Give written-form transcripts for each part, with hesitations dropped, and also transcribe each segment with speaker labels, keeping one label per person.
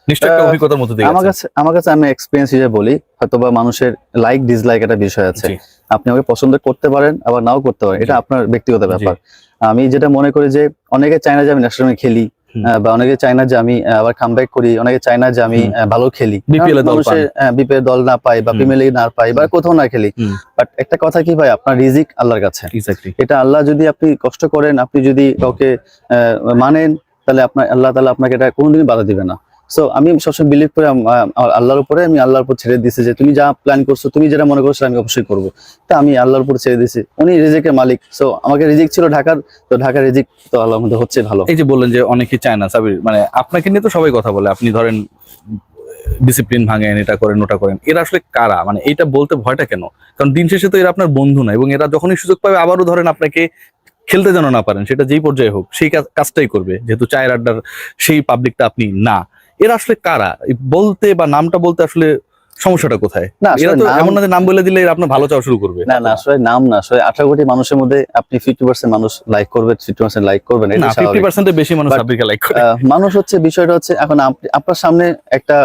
Speaker 1: নিশ্চয়ই একটা অভিজ্ঞতার মধ্যে দিয়ে
Speaker 2: আমার কাছে আমি এক্সপেরিয়েন্স হিসেবে বলি, হয়তোবা মানুষের লাইক ডিসলাইক একটা বিষয় আছে। আপনি আমাকে পছন্দ করতে পারেন আবার নাও করতে পারেন, এটা আপনার ব্যক্তিগত ব্যাপার। আমি যেটা মনে করি যে অনেকে চায় না যে আমি ন্যাশনাল টিমে খেলি, বা অনেকে চায় না যে আমি আবার কামব্যাক করি, অনেকে চায় না যে আমি ভালো খেলি, বিপিএল দল না পাই বা প্রিমিয়ার লিগ না পাই বা কোথাও না খেলি। বাট একটা কথা কি ভাই, আপনার রিজিক আল্লাহর কাছে। এটা আল্লাহ যদি আপনি কষ্ট করেন, আপনি যদি কাউকে মানেন, তাহলে আপনার আল্লাহ তাআলা আপনাকে এটা কোনোদিনই বাধা দিবে না। সো আমি সবসময় বিলিভ করি আল্লাহর উপরে, আমি আল্লাহর উপর ছেড়ে দিছি যে তুমি যা প্ল্যান করছো, তুমি যেটা মনে করছো আমি অবশ্যই করবো। তা আমি আল্লাহর উপর ছেড়ে দিছি, উনি রিজিকের মালিক। সো আমাকে রিজিক ছিল ঢাকার, তো ঢাকার রিজিক তো আল্লাহর মধ্যে হচ্ছে ভালো।
Speaker 1: এই যে বললেন যে অনেকে চায় না সাবির, মানে আপনাকে নিয়ে তো সবাই কথা বলে, আপনি ধরেন ডিসিপ্লিন ভাঙেন, এটা করেন ওটা করেন, এরা আসলে কারা? মানে এইটা বলতে ভয়টা কেন? কারণ দিন শেষে তো এরা আপনার বন্ধু না, এবং এরা যখনই সুযোগ পাবে আবারও ধরেন আপনাকে খেলতে যেন না পারেন, সেটা যেই পর্যায়ে হোক সেই কাজটাই করবে, যেহেতু চায়ের আড্ডার সেই পাবলিকটা আপনি না। এরা আসলে কারা বলতে বা নামটা বলতে আসলে সমস্যাটা কোথায়?
Speaker 2: না
Speaker 1: এরা তো এমন না যে নাম বলে দিলে আপনার ভালো চাওয়া শুরু করবে।
Speaker 2: না আসলে নাম না, আসলে 18 কোটি মানুষের মধ্যে আপনি 50% মানুষ লাইক করবে, 50% লাইক করবেন,
Speaker 1: এটা 50% এর বেশি মানুষ সাব্বিরকে লাইক করে।
Speaker 2: মানুষ হচ্ছে, বিষয়টা হচ্ছে এখন আপনার সামনে একটা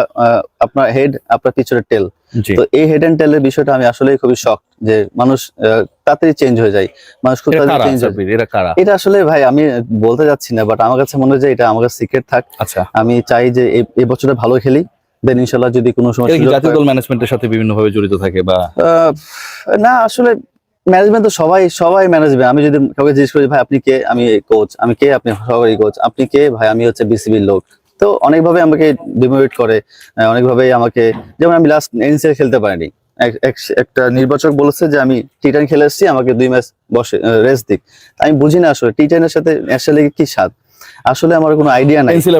Speaker 2: আপনার হেড, আপনার পিছনে টেল। তো এই হেড এন্ড টেল এর বিষয়টা আমি আসলে খুবই শক যে মানুষ তাড়াতাড়ি চেঞ্জ হয়ে যায়, মানুষ খুব তাড়াতাড়ি চেঞ্জ হয়। এটা আসলে ভাই আমি বলতে যাচ্ছি না, বাট আমার কাছে মনে হয় যে এটা আমার কাছে সিক্রেট থাক।
Speaker 1: আচ্ছা,
Speaker 2: আমি চাই যে এই বছরটা ভালো খেলি, দেন ইনশাআল্লাহ যদি কোনো সময়
Speaker 1: জাতীয় দল ম্যানেজমেন্টের সাথে বিভিন্ন ভাবে জড়িত থাকে বা
Speaker 2: না, আসলে ম্যানেজমেন্ট তো সবাই ম্যানেজমেন্ট। আমি যদি কাউকে জিজ্ঞেস করি ভাই আপনি কে, আমি কোচ। আমি কে, আপনি সহকারী কোচ। আপনি কে, ভাই আমি হচ্ছে বিসিবির লোক। তো অনেকভাবে আমাকে ডিমোটিভেট করে, অনেকভাবে আমাকে, যেমন আমি লাস্ট এনসিএল খেলতে পারিনি, একটা নির্বাচক বলেছে যে আমি টি10 খেলে এসেছি, আমাকে 2 ম্যাচ বসে রেস্ট দিক। আমি বুঝি না আসলে টি10 এর সাথে ন্যাশনাল লিগে কি স্বাদ, আসলে আমার কোনো আইডিয়া নাই। এনসিএল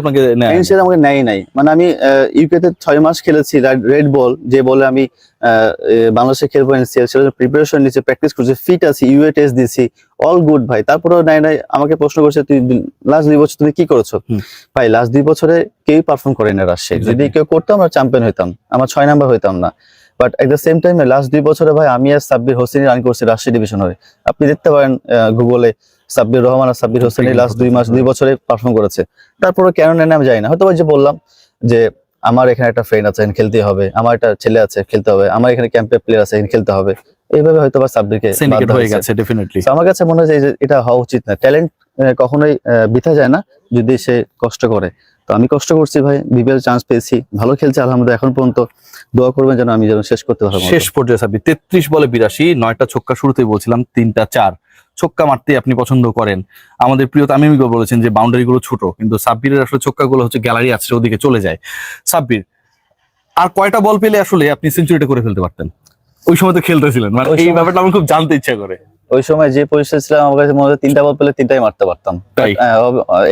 Speaker 2: আমাকে নেয় নাই, মানে আমি ইউকে তে 6 মাস খেলেছি রেড বল, যে বলে আমি বাংলাদেশে খেলবো এনসিএল, সেটা প্রিপারেশন নিচ্ছে, প্র্যাকটিস করছি, ফিট আছি, ইউএ টেস্ট দিছি, অল গুড ভাই। তারপরেও নাই। আমাকে প্রশ্ন করছে তুই লাস্ট 2 বছর তুমি কি করেছো? ভাই লাস্ট 2 বছরে কেউই পারফর্ম করে না রাজশাহী। যদি কেউ করতাম আমরা চ্যাম্পিয়ন হইতাম, আমার 6 নাম্বার হইতাম না। বাট এট দ্য সেম টাইমে লাস্ট 2 বছরে ভাই আমি আর সাব্বির হোসেন রান করছি রাজশাহী ডিভিশনে। আপনি দেখতে পারেন গুগলে, সাব্বির রহমান আর সাব্বির হোসেন লাস্ট 2 বছরে পারফর্ম করেছে। তারপরে কেন নেন আমি জানি না, হয়তো যে বললাম যে আমার এখানে একটা ফ্রেন্ড আছে, খেলতে হবে, আমার একটা ছেলে আছে খেলতে হবে, আমার এখানে ক্যাম্পে প্লেয়ার আছে খেলতে হবে, এইভাবে হয়তো বা সাব্বিরকে হয়ে গেছে ডেফিনেটলি। আমার কাছে মনে হয় যে এটা হওয়া উচিত না। ট্যালেন্ট কখনোই বৃথা যায় না যদি সে কষ্ট করে। তো আমি কষ্ট করছি ভাই, বিপিএল চান্স পেয়েছি, ভালো খেলছে আলহামদুলিল্লাহ। এখন পর্যন্ত দোয়া করবেন যেন আমি শেষ করতে পারবো।
Speaker 1: শেষ পর্যায়ে সাব্বির 33 বলে 82, 9টা ছক্কা, শুরুতেই বলছিলাম 3টা 4 ছক্কা মারতে আপনি পছন্দ করেন। আমাদের প্রিয় তামিম ইকবাল বলেছেন যে বাউন্ডারি গুলো ছোট, কিন্তু সাব্বিরের আসলে ছক্কা গুলো হচ্ছে গ্যালারি আছে ওদিকে চলে যায়। সাব্বির আর কয়টা বল পেলে আসলে আপনি সেঞ্চুরিটা করে ফেলতে পারতেন? ওই সময় তো খেলতেছিলেন, মানে এই ব্যাপারটা আমার খুব জানতে ইচ্ছা করে।
Speaker 2: ওই সময় যে পরিস্থিতি ছিল আমার কাছে মনে হয় 3টা বল পেলে 3টাই মারতে পারতাম।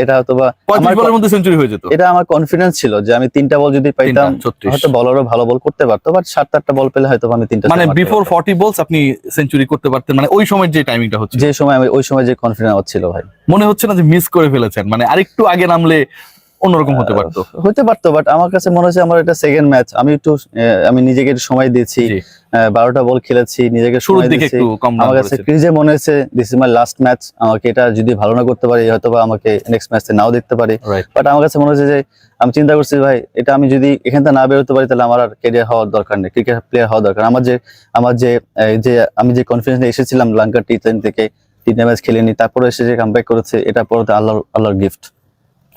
Speaker 2: এটা হয়তো বা
Speaker 1: 35 বলের মধ্যে সেঞ্চুরি হয়ে যেত।
Speaker 2: এটা আমার কনফিডেন্স ছিল যে আমি 3টা বল যদি পাইতাম হয়তো বলারও ভালো বল করতে পারতো, বাট 7-8টা বল পেলে হয়তো আমি 3টা,
Speaker 1: মানে বিফোর 40 বলস আপনি সেঞ্চুরি করতে পারতেন। মানে ওই সময় যে টাইমিংটা হচ্ছে,
Speaker 2: যে সময় আমি ওই সময় যে কনফিডেন্স ছিল ভাই,
Speaker 1: মনে হচ্ছে না যে মিস করে ফেলেছেন? মানে আরেকটু আগে নামলে অন্যরকম হতে পারতো।
Speaker 2: বাট আমার কাছে মনে হচ্ছে আমার এটা সেকেন্ড ম্যাচ, আমি নিজেকে একটু সময় দিয়েছি, 12টা বল খেলেছি, নিজেকে
Speaker 1: শুরুর দিকে একটু কম।
Speaker 2: আমার কাছে ক্রিজে মনে হচ্ছে this is my last match, আমাকে এটা যদি ভালো না করতে পারি হয়তো বা আমাকে নেক্সট ম্যাচে নাও দেখতে পারি। বাট আমার কাছে মনে হচ্ছে যে আমি চিন্তা করছি ভাই, এটা আমি যদি এখান থেকে না বেরোতে পারি তাহলে আমার আর ক্যারিয়ার হওয়ার দরকার নেই, ক্রিকেট প্লেয়ার হওয়ার দরকার। আমি যে কনফিডেন্স ছিলাম লঙ্কা টি10 থেকে 3টা ম্যাচ খেলেনি, তারপরে এসে যে কামব্যাক করেছে, এটা পরে আল্লাহর gift.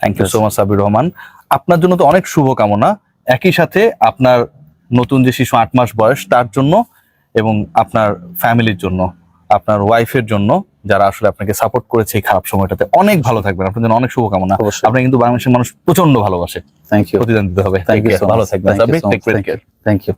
Speaker 1: Thank you so much Sabbir Rahman. আপনার জন্য তো অনেক শুভকামনা, একই সাথে আপনার নতুন যে শিশু 8 মাস বয়স তার জন্য, এবং আপনার ফ্যামিলির জন্য, আপনার ওয়াইফের জন্য, যারা আসলে আপনাকে সাপোর্ট করেছে এই খারাপ সময়টাতে। অনেক ভালো থাকবেন, আপনার জন্য অনেক শুভকামনা। আপনি কিন্তু বাংলাদেশের মানুষ প্রচন্ড ভালোবাসে।
Speaker 2: থ্যাংক ইউ,
Speaker 1: প্রতিদান দিতে হবে। ভালো থাকবেন Sabbir, take care.
Speaker 2: Thank you.